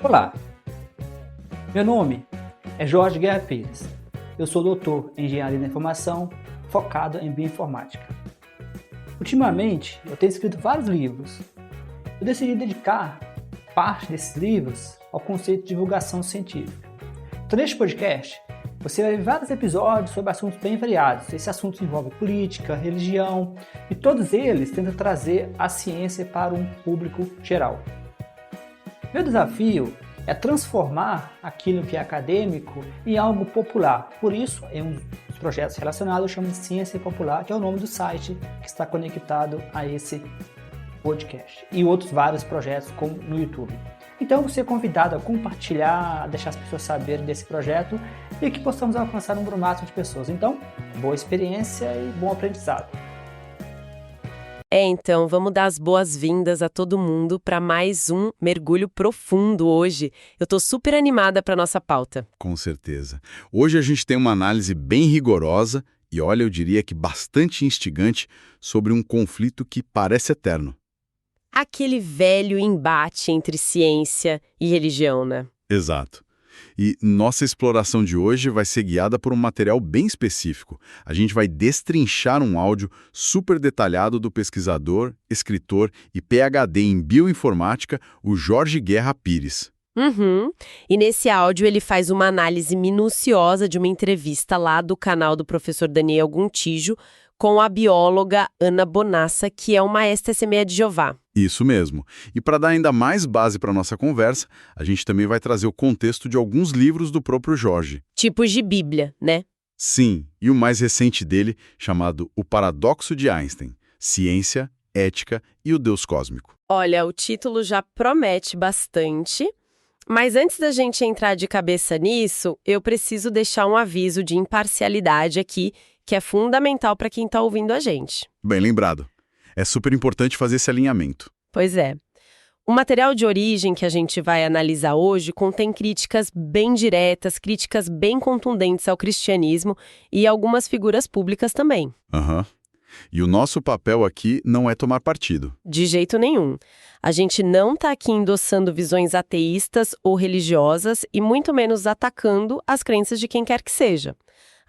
Olá, meu nome é Jorge Guerra Pires. Eu sou doutor em Engenharia da Informação, focado em Bioinformática. Ultimamente, eu tenho escrito vários livros. Eu decidi dedicar parte desses livros ao conceito de divulgação científica. Então, neste podcast, você vai ver vários episódios sobre assuntos bem variados. Esses assuntos envolvem política, religião, e todos eles tentam trazer a ciência para um público geral. Meu desafio é transformar aquilo que é acadêmico em algo popular. Por isso, em um dos projetos relacionados, eu chamo de Ciência Popular, que é o nome do site que está conectado a esse podcast. E outros vários projetos como no YouTube. Então, você é convidado a compartilhar, a deixar as pessoas saberem desse projeto e que possamos alcançar um número máximo de pessoas. Então, boa experiência e bom aprendizado. Então, vamos dar as boas-vindas a todo mundo para mais um mergulho profundo hoje. Eu estou super animada para nossa pauta. Com certeza. Hoje a gente tem uma análise bem rigorosa e, olha, eu diria que bastante instigante sobre um conflito que parece eterno. Aquele velho embate entre ciência e religião, né? Exato. E nossa exploração de hoje vai ser guiada por um material bem específico. A gente vai destrinchar um áudio super detalhado do pesquisador, escritor e PhD em bioinformática, o Jorge Guerra Pires. E nesse áudio ele faz uma análise minuciosa de uma entrevista lá do canal do professor Daniel Gontijo com a bióloga Ana Bonassa, que é uma Testemunha de Jeová. Isso mesmo. E para dar ainda mais base para nossa conversa, a gente também vai trazer o contexto de alguns livros do próprio Jorge. Tipos de Bíblia, né? Sim, e o mais recente dele, chamado O Paradoxo de Einstein, Ciência, Ética e o Deus Cósmico. Olha, o título já promete bastante, mas antes da gente entrar de cabeça nisso, eu preciso deixar um aviso de imparcialidade aqui, que é fundamental para quem está ouvindo a gente. Bem lembrado. É super importante fazer esse alinhamento. Pois é. O material de origem que a gente vai analisar hoje contém críticas bem diretas, críticas bem contundentes ao cristianismo e algumas figuras públicas também. E o nosso papel aqui não é tomar partido. De jeito nenhum. A gente não está aqui endossando visões ateístas ou religiosas e muito menos atacando as crenças de quem quer que seja.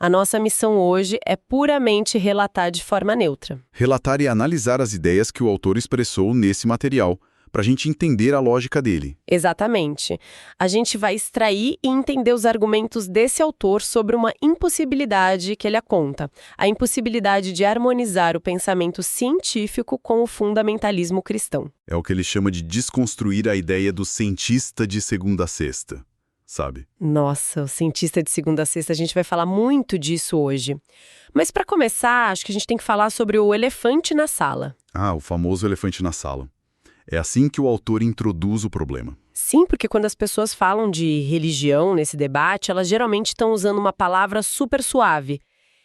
A nossa missão hoje é puramente relatar de forma neutra. Relatar e analisar as ideias que o autor expressou nesse material, para a gente entender a lógica dele. Exatamente. A gente vai extrair e entender os argumentos desse autor sobre uma impossibilidade que ele aponta. A impossibilidade de harmonizar o pensamento científico com o fundamentalismo cristão. É o que ele chama de desconstruir a ideia do cientista de segunda a sexta. Sabe? Nossa, o cientista de segunda a sexta, a gente vai falar muito disso hoje. Mas para começar, acho que a gente tem que falar sobre o elefante na sala. O famoso elefante na sala. É assim que o autor introduz o problema. Sim, porque quando as pessoas falam de religião nesse debate, elas geralmente estão usando uma palavra super suave.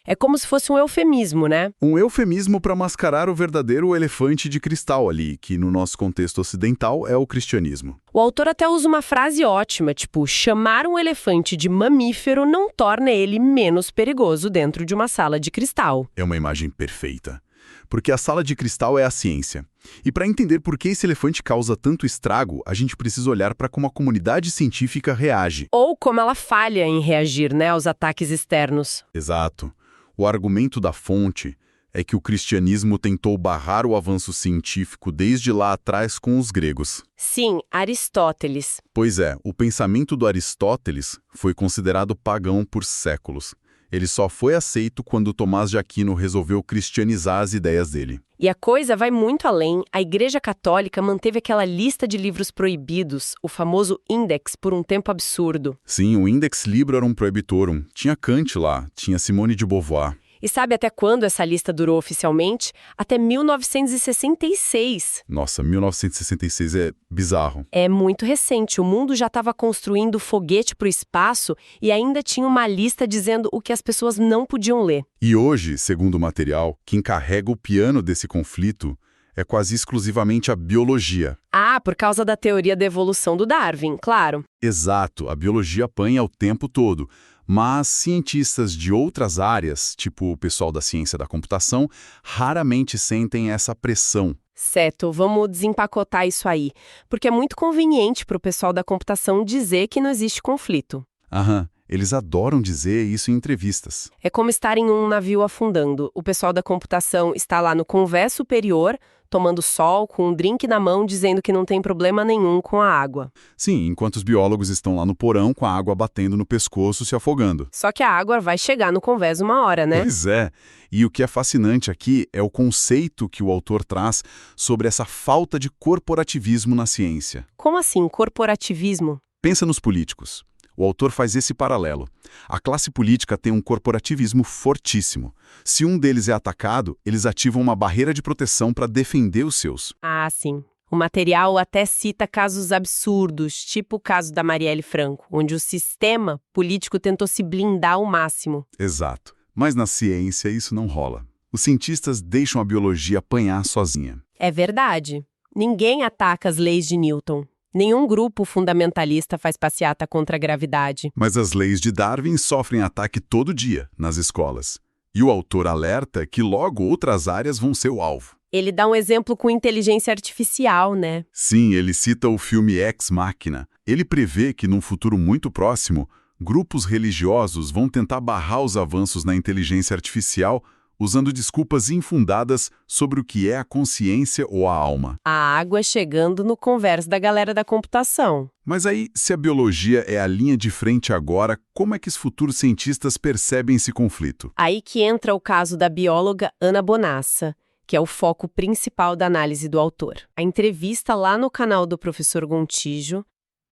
É como se fosse um eufemismo, né? Um eufemismo para mascarar o verdadeiro elefante de cristal ali, que no nosso contexto ocidental é o cristianismo. O autor até usa uma frase ótima, tipo, chamar um elefante de mamífero não torna ele menos perigoso dentro de uma sala de cristal. É uma imagem perfeita. Porque a sala de cristal é a ciência. E para entender por que esse elefante causa tanto estrago, a gente precisa olhar para como a comunidade científica reage. Ou como ela falha em reagir, né, aos ataques externos. Exato. O argumento da fonte é que o cristianismo tentou barrar o avanço científico desde lá atrás com os gregos. Sim, Aristóteles. Pois é, o pensamento do Aristóteles foi considerado pagão por séculos. Ele só foi aceito quando Tomás de Aquino resolveu cristianizar as ideias dele. E a coisa vai muito além. A Igreja Católica manteve aquela lista de livros proibidos, o famoso Index, por um tempo absurdo. Sim, o Index Librorum Prohibitorum. Tinha Kant lá, tinha Simone de Beauvoir. E sabe até quando essa lista durou oficialmente? Até 1966. Nossa, 1966 é bizarro. É muito recente. O mundo já estava construindo foguete para o espaço e ainda tinha uma lista dizendo o que as pessoas não podiam ler. E hoje, segundo o material, quem carrega o piano desse conflito é quase exclusivamente a biologia. Por causa da teoria da evolução do Darwin, claro. Exato, a biologia apanha o tempo todo. Mas cientistas de outras áreas, tipo o pessoal da ciência da computação, raramente sentem essa pressão. Certo, vamos desempacotar isso aí, porque é muito conveniente para o pessoal da computação dizer que não existe conflito. Aham, eles adoram dizer isso em entrevistas. É como estar em um navio afundando. O pessoal da computação está lá no convés superior, tomando sol, com um drink na mão, dizendo que não tem problema nenhum com a água. Sim, enquanto os biólogos estão lá no porão com a água batendo no pescoço, se afogando. Só que a água vai chegar no convés uma hora, né? Pois é. E o que é fascinante aqui é o conceito que o autor traz sobre essa falta de corporativismo na ciência. Como assim, corporativismo? Pensa nos políticos. O autor faz esse paralelo. A classe política tem um corporativismo fortíssimo. Se um deles é atacado, eles ativam uma barreira de proteção para defender os seus. Ah, sim. O material até cita casos absurdos, tipo o caso da Marielle Franco, onde o sistema político tentou se blindar ao máximo. Exato. Mas na ciência isso não rola. Os cientistas deixam a biologia apanhar sozinha. É verdade. Ninguém ataca as leis de Newton. Nenhum grupo fundamentalista faz passeata contra a gravidade. Mas as leis de Darwin sofrem ataque todo dia nas escolas. E o autor alerta que logo outras áreas vão ser o alvo. Ele dá um exemplo com inteligência artificial, né? Sim, ele cita o filme Ex Machina. Ele prevê que, num futuro muito próximo, grupos religiosos vão tentar barrar os avanços na inteligência artificial usando desculpas infundadas sobre o que é a consciência ou a alma. A água chegando no convés da galera da computação. Mas aí, se a biologia é a linha de frente agora, como é que os futuros cientistas percebem esse conflito? Aí que entra o caso da bióloga Ana Bonassa, que é o foco principal da análise do autor. A entrevista lá no canal do professor Gontijo,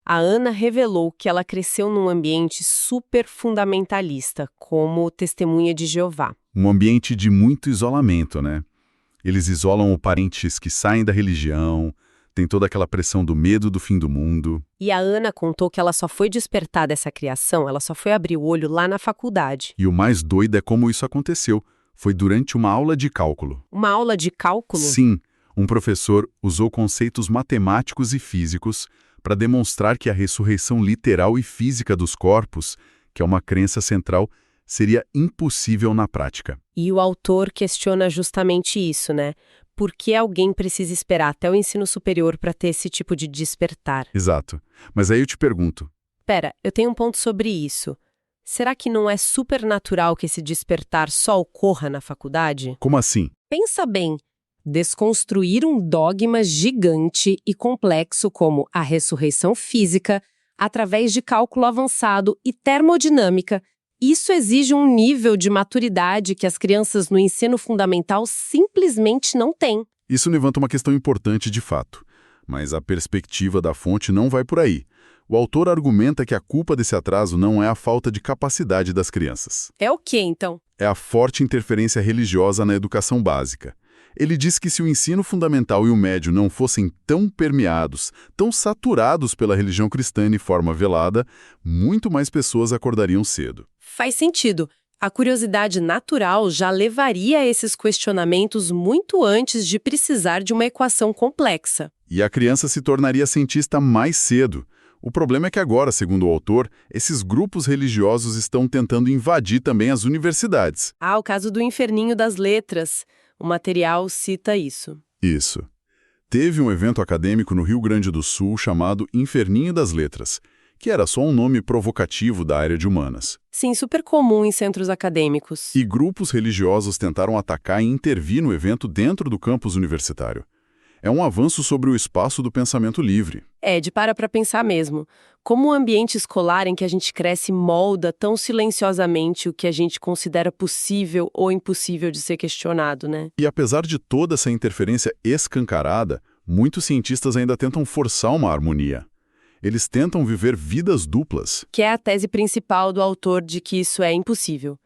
a Ana revelou que ela cresceu num ambiente super fundamentalista, como testemunha de Jeová. Um ambiente de muito isolamento, né? Eles isolam os parentes que saem da religião, tem toda aquela pressão do medo do fim do mundo. E a Ana contou que ela só foi despertar dessa criação, ela só foi abrir o olho lá na faculdade. E o mais doido é como isso aconteceu. Foi durante uma aula de cálculo. Uma aula de cálculo? Sim, um professor usou conceitos matemáticos e físicos para demonstrar que a ressurreição literal e física dos corpos, que é uma crença central, seria impossível na prática. E o autor questiona justamente isso, né? Por que alguém precisa esperar até o ensino superior para ter esse tipo de despertar? Exato. Mas aí eu te pergunto. Pera, eu tenho um ponto sobre isso. Será que não é super natural que esse despertar só ocorra na faculdade? Como assim? Pensa bem. Desconstruir um dogma gigante e complexo como a ressurreição física, através de cálculo avançado e termodinâmica, isso exige um nível de maturidade que as crianças no ensino fundamental simplesmente não têm. Isso levanta uma questão importante de fato, mas a perspectiva da fonte não vai por aí. O autor argumenta que a culpa desse atraso não é a falta de capacidade das crianças. É o quê, então? É a forte interferência religiosa na educação básica. Ele diz que se o ensino fundamental e o médio não fossem tão permeados, tão saturados pela religião cristã de forma velada, muito mais pessoas acordariam cedo. Faz sentido. A curiosidade natural já levaria a esses questionamentos muito antes de precisar de uma equação complexa. E a criança se tornaria cientista mais cedo. O problema é que agora, segundo o autor, esses grupos religiosos estão tentando invadir também as universidades. Ah, o caso do Inferninho das Letras. O material cita isso. Isso. Teve um evento acadêmico no Rio Grande do Sul chamado Inferninho das Letras, que era só um nome provocativo da área de humanas. Sim, super comum em centros acadêmicos. E grupos religiosos tentaram atacar e intervir no evento dentro do campus universitário. É um avanço sobre o espaço do pensamento livre. É, de para pensar mesmo. Como o ambiente escolar em que a gente cresce molda tão silenciosamente o que a gente considera possível ou impossível de ser questionado, né? E apesar de toda essa interferência escancarada, muitos cientistas ainda tentam forçar uma harmonia. Eles tentam viver vidas duplas. Que é a tese principal do autor de que isso é impossível.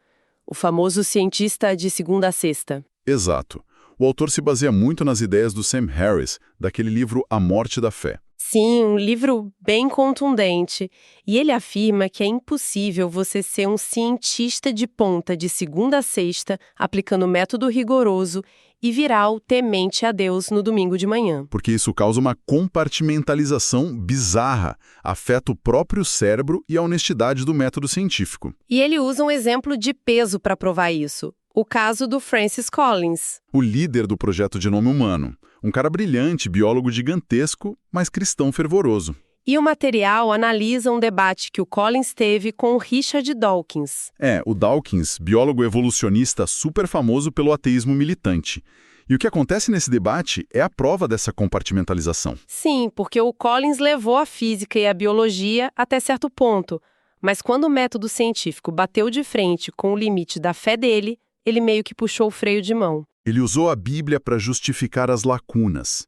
O famoso cientista de segunda a sexta. Exato. O autor se baseia muito nas ideias do Sam Harris, daquele livro A Morte da Fé. Sim, um livro bem contundente. E ele afirma que é impossível você ser um cientista de ponta de segunda a sexta, aplicando método rigoroso, e virar o temente a Deus no domingo de manhã. Porque isso causa uma compartimentalização bizarra, afeta o próprio cérebro e a honestidade do método científico. E ele usa um exemplo de peso para provar isso. O caso do Francis Collins. O líder do projeto Genoma Humano, um cara brilhante, biólogo gigantesco, mas cristão fervoroso. E o material analisa um debate que o Collins teve com o Richard Dawkins. O Dawkins, biólogo evolucionista super famoso pelo ateísmo militante. E o que acontece nesse debate é a prova dessa compartimentalização. Sim, porque o Collins levou a física e a biologia até certo ponto, mas quando o método científico bateu de frente com o limite da fé dele, ele meio que puxou o freio de mão. Ele usou a Bíblia para justificar as lacunas.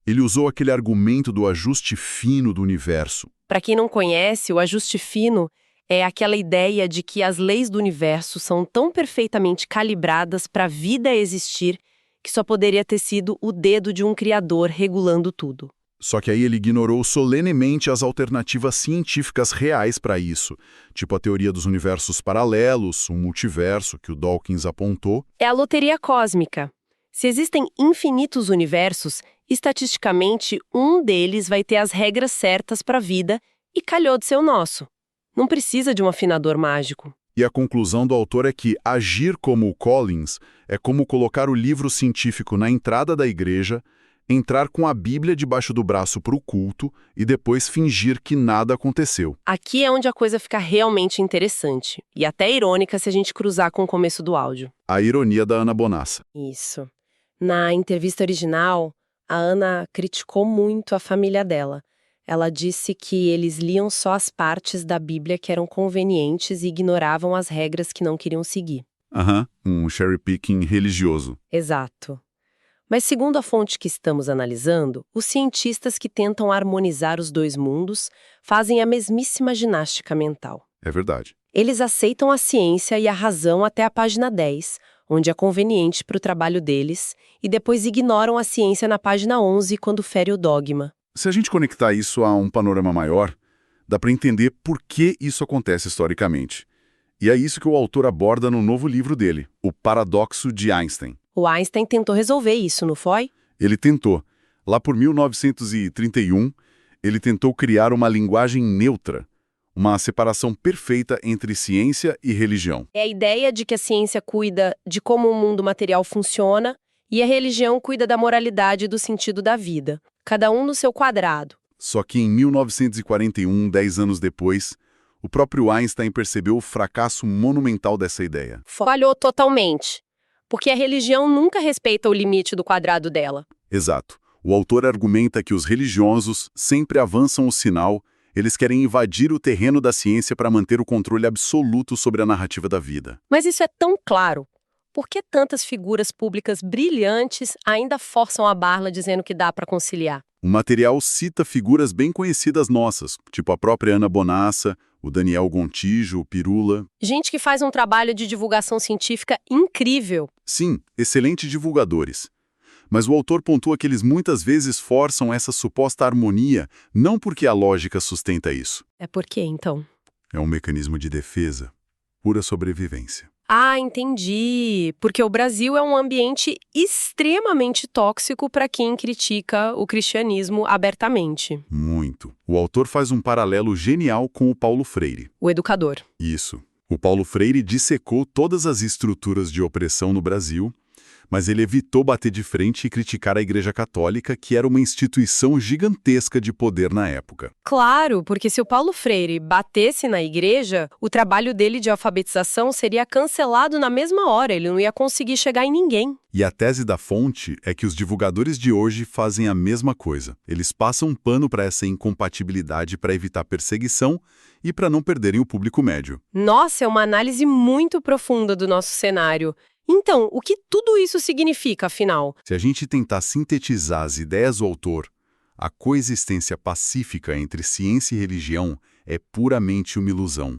Ele usou aquele argumento do ajuste fino do universo. Para quem não conhece, o ajuste fino é aquela ideia de que as leis do universo são tão perfeitamente calibradas para a vida existir que só poderia ter sido o dedo de um criador regulando tudo. Só que aí ele ignorou solenemente as alternativas científicas reais para isso, tipo a teoria dos universos paralelos, o multiverso que o Dawkins apontou. É a loteria cósmica. Se existem infinitos universos, estatisticamente um deles vai ter as regras certas para a vida e calhou de ser o nosso. Não precisa de um afinador mágico. E a conclusão do autor é que agir como o Collins é como colocar o livro científico na entrada da igreja, entrar com a Bíblia debaixo do braço para o culto e depois fingir que nada aconteceu. Aqui é onde a coisa fica realmente interessante, e até irônica se a gente cruzar com o começo do áudio. A ironia da Ana Bonassa. Isso. Na entrevista original, a Ana criticou muito a família dela. Ela disse que eles liam só as partes da Bíblia que eram convenientes e ignoravam as regras que não queriam seguir. Um cherry-picking religioso. Exato. Mas segundo a fonte que estamos analisando, os cientistas que tentam harmonizar os dois mundos fazem a mesmíssima ginástica mental. É verdade. Eles aceitam a ciência e a razão até a página 10, onde é conveniente para o trabalho deles, e depois ignoram a ciência na página 11, quando fere o dogma. Se a gente conectar isso a um panorama maior, dá para entender por que isso acontece historicamente. E é isso que o autor aborda no novo livro dele, O Paradoxo de Einstein. O Einstein tentou resolver isso, não foi? Ele tentou. Lá por 1931, ele tentou criar uma linguagem neutra, uma separação perfeita entre ciência e religião. É a ideia de que a ciência cuida de como o mundo material funciona e a religião cuida da moralidade e do sentido da vida. Cada um no seu quadrado. Só que em 1941, 10 anos depois, o próprio Einstein percebeu o fracasso monumental dessa ideia. Falhou totalmente, porque a religião nunca respeita o limite do quadrado dela. Exato. O autor argumenta que os religiosos sempre avançam o sinal, eles querem invadir o terreno da ciência para manter o controle absoluto sobre a narrativa da vida. Mas isso é tão claro. Por que tantas figuras públicas brilhantes ainda forçam a barra dizendo que dá para conciliar? O material cita figuras bem conhecidas nossas, tipo a própria Ana Bonassa, o Daniel Gontijo, o Pirula. Gente que faz um trabalho de divulgação científica incrível. Sim, excelentes divulgadores. Mas o autor pontua que eles muitas vezes forçam essa suposta harmonia, não porque a lógica sustenta isso. É por quê, então? É um mecanismo de defesa, pura sobrevivência. Ah, entendi. Porque o Brasil é um ambiente extremamente tóxico para quem critica o cristianismo abertamente. Muito. O autor faz um paralelo genial com o Paulo Freire. O educador. Isso. O Paulo Freire dissecou todas as estruturas de opressão no Brasil, mas ele evitou bater de frente e criticar a Igreja Católica, que era uma instituição gigantesca de poder na época. Claro, porque se o Paulo Freire batesse na igreja, o trabalho dele de alfabetização seria cancelado na mesma hora, ele não ia conseguir chegar em ninguém. E a tese da fonte é que os divulgadores de hoje fazem a mesma coisa. Eles passam um pano para essa incompatibilidade para evitar perseguição e para não perderem o público médio. Nossa, é uma análise muito profunda do nosso cenário. Então, o que tudo isso significa, afinal? Se a gente tentar sintetizar as ideias do autor, a coexistência pacífica entre ciência e religião é puramente uma ilusão.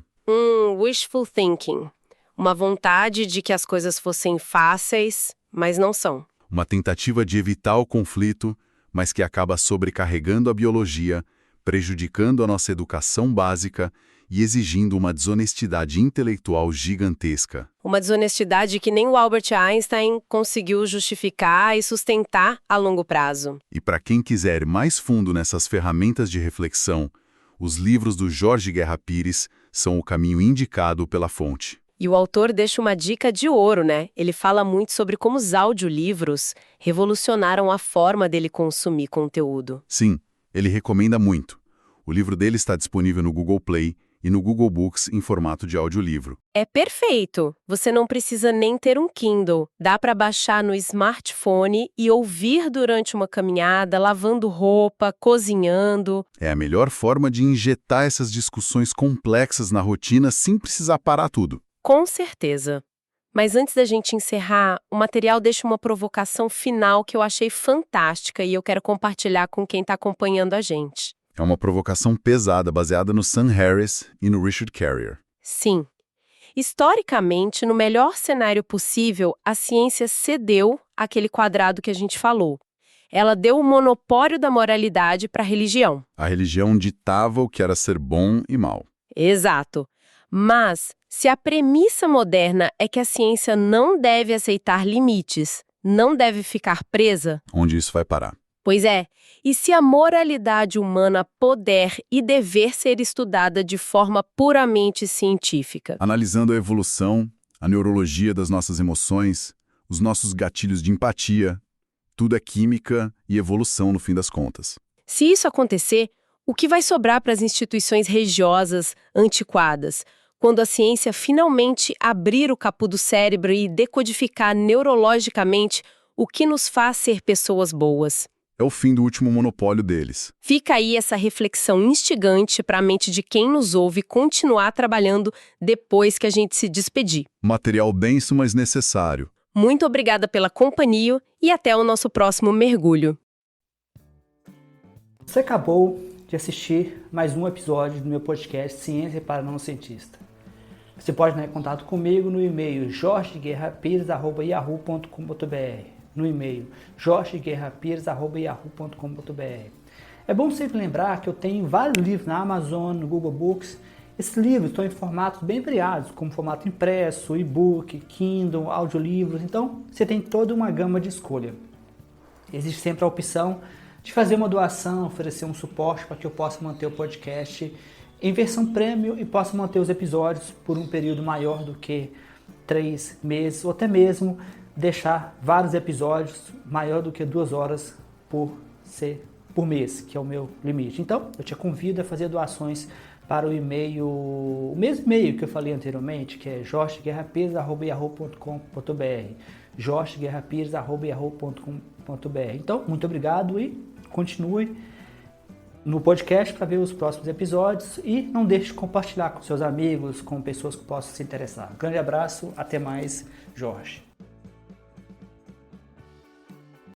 Wishful thinking. Uma vontade de que as coisas fossem fáceis, mas não são. Uma tentativa de evitar o conflito, mas que acaba sobrecarregando a biologia, prejudicando a nossa educação básica e exigindo uma desonestidade intelectual gigantesca. Uma desonestidade que nem o Albert Einstein conseguiu justificar e sustentar a longo prazo. E para quem quiser ir mais fundo nessas ferramentas de reflexão, os livros do Jorge Guerra Pires são o caminho indicado pela fonte. E o autor deixa uma dica de ouro, né? Ele fala muito sobre como os audiolivros revolucionaram a forma dele consumir conteúdo. Sim, ele recomenda muito. O livro dele está disponível no Google Play e no Google Books em formato de audiolivro. É perfeito! Você não precisa nem ter um Kindle. Dá para baixar no smartphone e ouvir durante uma caminhada, lavando roupa, cozinhando. É a melhor forma de injetar essas discussões complexas na rotina sem precisar parar tudo. Com certeza. Mas antes da gente encerrar, o material deixa uma provocação final que eu achei fantástica e eu quero compartilhar com quem está acompanhando a gente. É uma provocação pesada baseada no Sam Harris e no Richard Carrier. Sim. Historicamente, no melhor cenário possível, a ciência cedeu aquele quadrado que a gente falou. Ela deu o monopólio da moralidade para a religião. A religião ditava o que era ser bom e mal. Exato. Mas, se a premissa moderna é que a ciência não deve aceitar limites, não deve ficar presa... Onde isso vai parar? Pois é, e se a moralidade humana puder e dever ser estudada de forma puramente científica? Analisando a evolução, a neurologia das nossas emoções, os nossos gatilhos de empatia, tudo é química e evolução no fim das contas. Se isso acontecer, o que vai sobrar para as instituições religiosas antiquadas, quando a ciência finalmente abrir o capô do cérebro e decodificar neurologicamente o que nos faz ser pessoas boas? É o fim do último monopólio deles. Fica aí essa reflexão instigante para a mente de quem nos ouve continuar trabalhando depois que a gente se despedir. Material denso, mas necessário. Muito obrigada pela companhia e até o nosso próximo mergulho. Você acabou de assistir mais um episódio do meu podcast Ciência para Não Cientista. Você pode entrar em contato comigo no e-mail jorgeguerrapires@yahoo.com.br, no e-mail jorgeguerrapires@yahoo.com.br. É bom sempre lembrar que eu tenho vários livros na Amazon, no Google Books. Esses livros estão em formatos bem variados, como formato impresso, e-book, Kindle, audiolivros. Então, você tem toda uma gama de escolha. Existe sempre a opção de fazer uma doação, oferecer um suporte para que eu possa manter o podcast em versão premium e possa manter os episódios por um período maior do que 3 meses, ou até mesmo deixar vários episódios maior do que 2 horas por mês, que é o meu limite. Então, eu te convido a fazer doações para o e-mail, o mesmo e-mail que eu falei anteriormente, que é jorgeguerrapires@yahoo.com.br, jorgeguerrapires@yahoo.com.br. Então, muito obrigado e continue no podcast para ver os próximos episódios e não deixe de compartilhar com seus amigos, com pessoas que possam se interessar. Um grande abraço, até mais, Jorge.